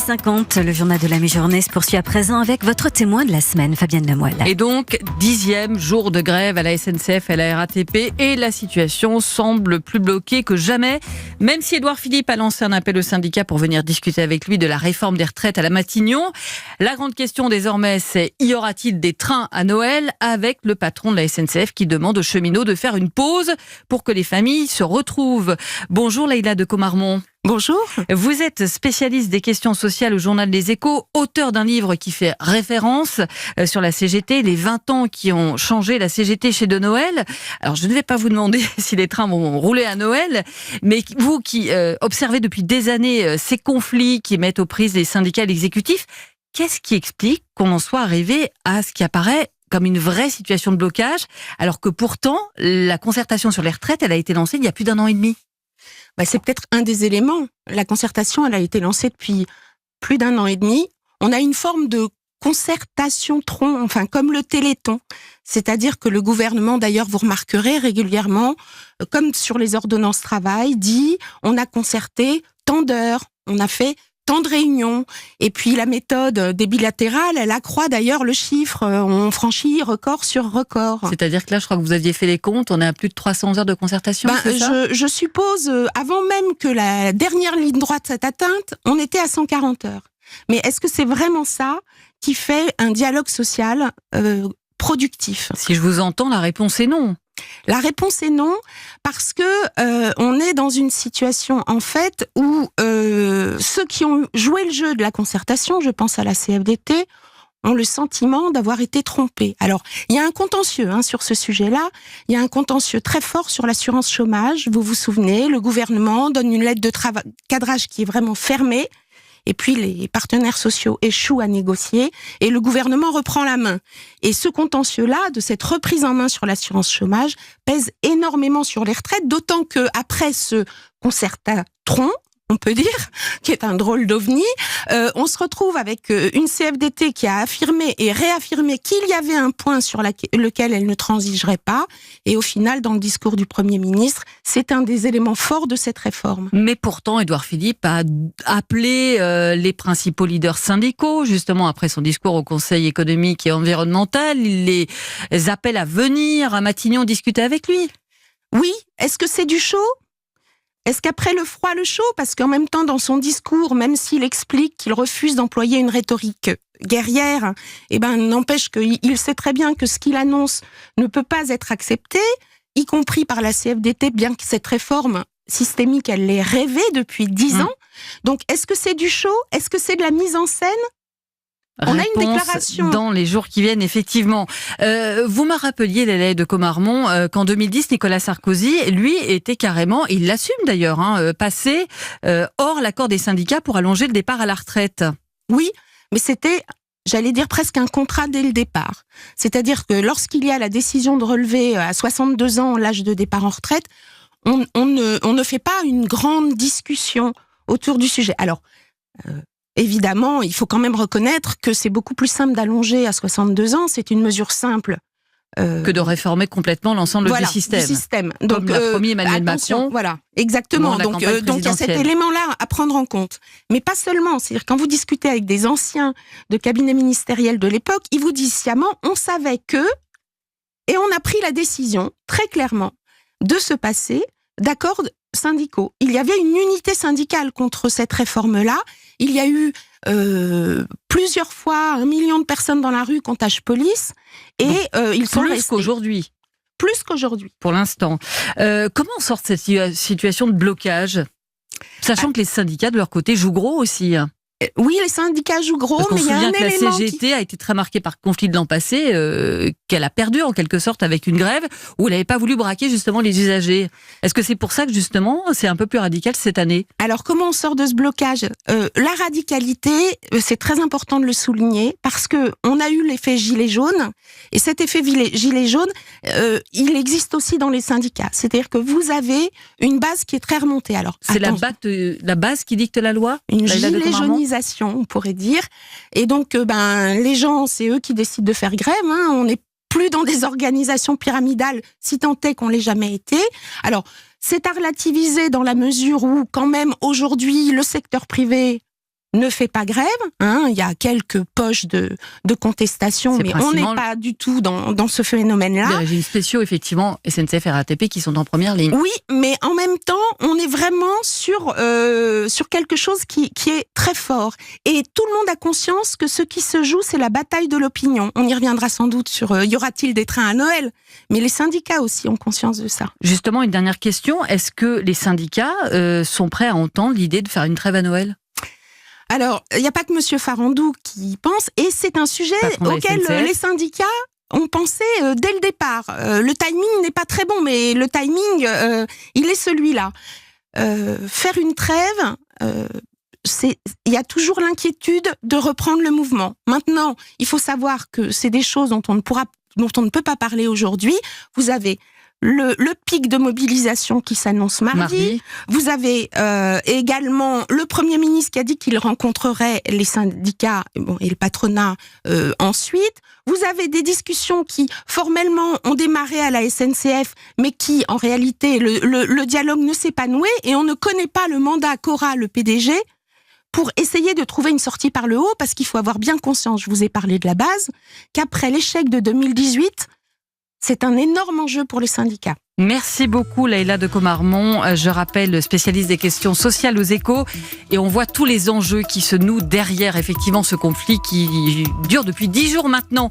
6h50, le journal de la mi-journée se poursuit à présent avec votre témoin de la semaine, Fabienne Lemoyle. Et donc, 10e jour de grève à la SNCF et à la RATP et la situation semble plus bloquée que jamais. Même si Édouard Philippe a lancé un appel au syndicat pour venir discuter avec lui de la réforme des retraites à la Matignon, la grande question désormais c'est y aura-t-il des trains à Noël, avec le patron de la SNCF qui demande aux cheminots de faire une pause pour que les familles se retrouvent. Bonjour Leïla de Comarmont. Bonjour. Vous êtes spécialiste des questions sociales au journal Les Échos, auteur d'un livre qui fait référence sur la CGT, les 20 ans qui ont changé la CGT chez De Noël. Alors je ne vais pas vous demander si les trains vont rouler à Noël, mais vous qui observez depuis des années ces conflits qui mettent aux prises les syndicats et l'exécutif, qu'est-ce qui explique qu'on en soit arrivé à ce qui apparaît comme une vraie situation de blocage, alors que pourtant la concertation sur les retraites, elle a été lancée il y a plus d'1 an et demi? C'est peut-être un des éléments. La concertation, elle a été lancée depuis plus d'1 an et demi. On a une forme de concertation tronc, enfin comme le Téléthon. C'est-à-dire que le gouvernement, d'ailleurs, vous remarquerez régulièrement, comme sur les ordonnances travail, dit on a concerté tant d'heures, on a fait tant de réunions. Et puis la méthode des bilatérales, elle accroît d'ailleurs le chiffre. On franchit record sur record. C'est-à-dire que là, je crois que vous aviez fait les comptes, on est à plus de 300 heures de concertation, c'est ça ? Je suppose, avant même que la dernière ligne droite soit atteinte, on était à 140 heures. Mais est-ce que c'est vraiment ça qui fait un dialogue social productif ? Si je vous entends, la réponse est non. La réponse est non, parce que on est dans une situation en fait où ceux qui ont joué le jeu de la concertation, je pense à la CFDT, ont le sentiment d'avoir été trompés. Alors, il y a un contentieux sur ce sujet-là, il y a un contentieux très fort sur l'assurance chômage. Vous vous souvenez, le gouvernement donne une lettre de cadrage qui est vraiment fermée, et puis les partenaires sociaux échouent à négocier, et le gouvernement reprend la main. Et ce contentieux-là, de cette reprise en main sur l'assurance chômage, pèse énormément sur les retraites, d'autant que après ce concertatron, on peut dire, qui est un drôle d'ovni, on se retrouve avec une CFDT qui a affirmé et réaffirmé qu'il y avait un point sur lequel elle ne transigerait pas. Et au final, dans le discours du Premier ministre, c'est un des éléments forts de cette réforme. Mais pourtant, Édouard Philippe a appelé les principaux leaders syndicaux, justement après son discours au Conseil économique et environnemental. Il les appelle à venir à Matignon discuter avec lui. Oui, est-ce que c'est du chaud ? Est-ce qu'après le froid, le chaud ? Parce qu'en même temps, dans son discours, même s'il explique qu'il refuse d'employer une rhétorique guerrière, n'empêche qu'il sait très bien que ce qu'il annonce ne peut pas être accepté, y compris par la CFDT, bien que cette réforme systémique, elle l'ait rêvée depuis 10 ans. Donc, est-ce que c'est du show ? Est-ce que c'est de la mise en scène ? On a une déclaration dans les jours qui viennent, effectivement. Vous me rappeliez, Leïla de Comarmont, qu'en 2010, Nicolas Sarkozy, lui, était carrément, il l'assume d'ailleurs, passé hors l'accord des syndicats pour allonger le départ à la retraite. Oui, mais c'était, j'allais dire, presque un contrat dès le départ. C'est-à-dire que lorsqu'il y a la décision de relever à 62 ans l'âge de départ en retraite, on ne fait pas une grande discussion autour du sujet. Alors, évidemment, il faut quand même reconnaître que c'est beaucoup plus simple d'allonger à 62 ans. C'est une mesure simple. Que de réformer complètement l'ensemble du système. Donc, comme l'a promis Emmanuel Macron. Voilà, exactement. Donc il y a cet élément-là à prendre en compte. Mais pas seulement. C'est-à-dire, quand vous discutez avec des anciens de cabinets ministériels de l'époque, ils vous disent sciemment, on savait que, et on a pris la décision, très clairement, de se passer d'accords syndicaux. Il y avait une unité syndicale contre cette réforme-là. Il y a eu plusieurs fois 1 million de personnes dans la rue contre H-Police, et ils sont restés. Plus qu'aujourd'hui. Pour l'instant. Comment on sort de cette situation de blocage ? Sachant que les syndicats, de leur côté, jouent gros aussi. Oui, les syndicats jouent gros, mais il y a un élément. On se souvient que la CGT a été très marquée par le conflit de l'an passé, qu'elle a perdu en quelque sorte avec une grève où elle n'avait pas voulu braquer justement les usagers. Est-ce que c'est pour ça que justement c'est un peu plus radical cette année ? Alors comment on sort de ce blocage ? La radicalité, c'est très important de le souligner, parce que on a eu l'effet gilet jaune, et cet effet gilet jaune, il existe aussi dans les syndicats. C'est-à-dire que vous avez une base qui est très remontée. Alors c'est la base qui dicte la loi ? Une gilet jaunisation, on pourrait dire. Et donc, les gens, c'est eux qui décident de faire grève. On n'est plus dans des organisations pyramidales, si tant est qu'on l'ait jamais été. Alors, c'est à relativiser dans la mesure où, quand même, aujourd'hui, le secteur privé ne fait pas grève. Il y a quelques poches de contestation, mais on n'est pas du tout dans ce phénomène-là. Des régimes spéciaux, effectivement, SNCF et RATP qui sont en première ligne. Oui, mais en même temps, on est vraiment sur quelque chose qui est très fort. Et tout le monde a conscience que ce qui se joue, c'est la bataille de l'opinion. On y reviendra sans doute sur y aura-t-il des trains à Noël ? Mais les syndicats aussi ont conscience de ça. Justement, une dernière question. Est-ce que les syndicats sont prêts à entendre l'idée de faire une trêve à Noël ? Alors, il n'y a pas que M. Farandou qui pense, et c'est un sujet auquel les syndicats ont pensé dès le départ. Le timing n'est pas très bon, mais le timing, il est celui-là. Faire une trêve, il y a toujours l'inquiétude de reprendre le mouvement. Maintenant, il faut savoir que c'est des choses dont on ne peut pas parler aujourd'hui. Vous avez le pic de mobilisation qui s'annonce mardi. Vous avez également le Premier ministre qui a dit qu'il rencontrerait les syndicats et le patronat ensuite. Vous avez des discussions qui, formellement, ont démarré à la SNCF, mais qui, en réalité, le dialogue ne s'est pas noué et on ne connaît pas le mandat qu'aura le PDG pour essayer de trouver une sortie par le haut, parce qu'il faut avoir bien conscience, je vous ai parlé de la base, qu'après l'échec de 2018, c'est un énorme enjeu pour les syndicats. Merci beaucoup Leïla de Comarmont. Je rappelle, spécialiste des questions sociales aux Échos, et on voit tous les enjeux qui se nouent derrière effectivement ce conflit qui dure depuis 10 jours maintenant.